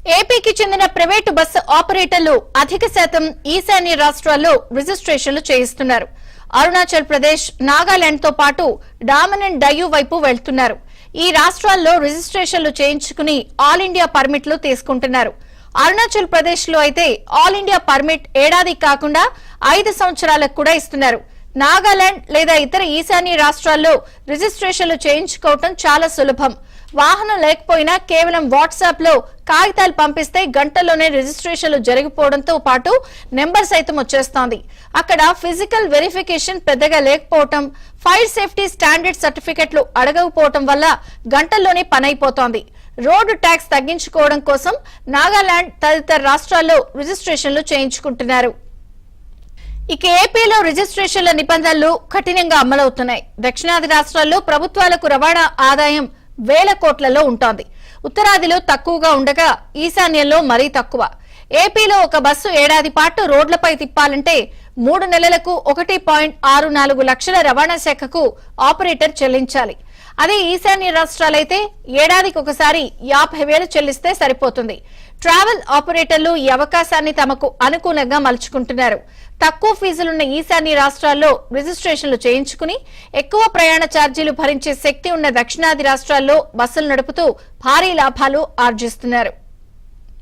ఏపీకి చెందిన private bus ఆపరేటర్లు అధిక శాతం ఈశాన్య రాష్ట్రాల్లో రిజిస్ట్రేషన్లు చేయిస్తున్నారు. అరుణాచల్ ప్రదేశ్, నాగాలాండ్ తో పాటు డామన్ అండ్ డయ్యూ వైపు వెళ్తున్నారు. ఈ రాష్ట్రాల్లో రిజిస్ట్రేషన్లు చేయించుకుని ఆల్ ఇండియా పర్మిట్లు తీసుకుంటున్నారు. అరుణాచల్ ప్రదేశ్ లో అయితే ఆల్ ఇండియా పర్మిట్ ఏడాది కాకుండా 5 సంవత్సరాలకు కూడా ఇస్తున్నారు. నాగాలాండ్ లేదా ఇతర ఈశాన్య రాష్ట్రాల్లో రిజిస్ట్రేషన్లు చేయించుకోవటం చాలా సులభం. వాహనం లేకపోయినా కేవలం వాట్సాప్ లో కాగితాలు పంపిస్తే గంటల్లోనే రిజిస్ట్రేషన్లు జరిగిపోవడంతో పాటు నెంబర్ సైతం వచ్చేస్తోంది. అక్కడ ఫిజికల్ వెరిఫికేషన్ పెద్దగా లేకపోవటం, ఫైర్ సేఫ్టీ స్టాండర్డ్ సర్టిఫికెట్లు అడగకపోవటం వల్ల గంటల్లోనే పనైపోతోంది. రోడ్డు ట్యాక్స్ తగ్గించుకోవడం కోసం నాగాలాండ్ తదితర రాష్ట్రాల్లో రిజిస్ట్రేషన్లు చేయించుకుంటున్నారు. ఇక ఏపీలో రిజిస్ట్రేషన్ల నిబంధనలు కఠినంగా అమలవుతున్నాయి. దక్షిణాది రాష్ట్రాల్లో ప్రభుత్వాలకు రవాణా ఆదాయం వేల కోట్లలో ఉంటోంది. ఉత్తరాదిలో తక్కువగా ఉండగా ఈశాన్యంలో మరీ తక్కువ. ఏపీలో ఒక బస్సు ఏడాది పాటు రోడ్లపై తిప్పాలంటే 3 నెలలకు 1.64 లక్షల రవాణా శాఖకు ఆపరేటర్ చెల్లించాలి. అదే ఈశాన్య రాష్ట్రాలైతే ఏడాదికి ఒకసారి 50,000 చెల్లిస్తే సరిపోతుంది. ట్రావెల్ ఆపరేటర్లు ఈ అవకాశాన్ని తమకు అనుకూలంగా మలుచుకుంటున్నారు. తక్కువ ఫీజులున్న ఈశాన్య రాష్ట్రాల్లో రిజిస్ట్రేషన్లు చేయించుకుని ఎక్కువ ప్రయాణ ఛార్జీలు భరించే శక్తి ఉన్న దక్షిణాది రాష్ట్రాల్లో బస్సులు నడుపుతూ భారీ లాభాలు ఆర్జిస్తున్నారు.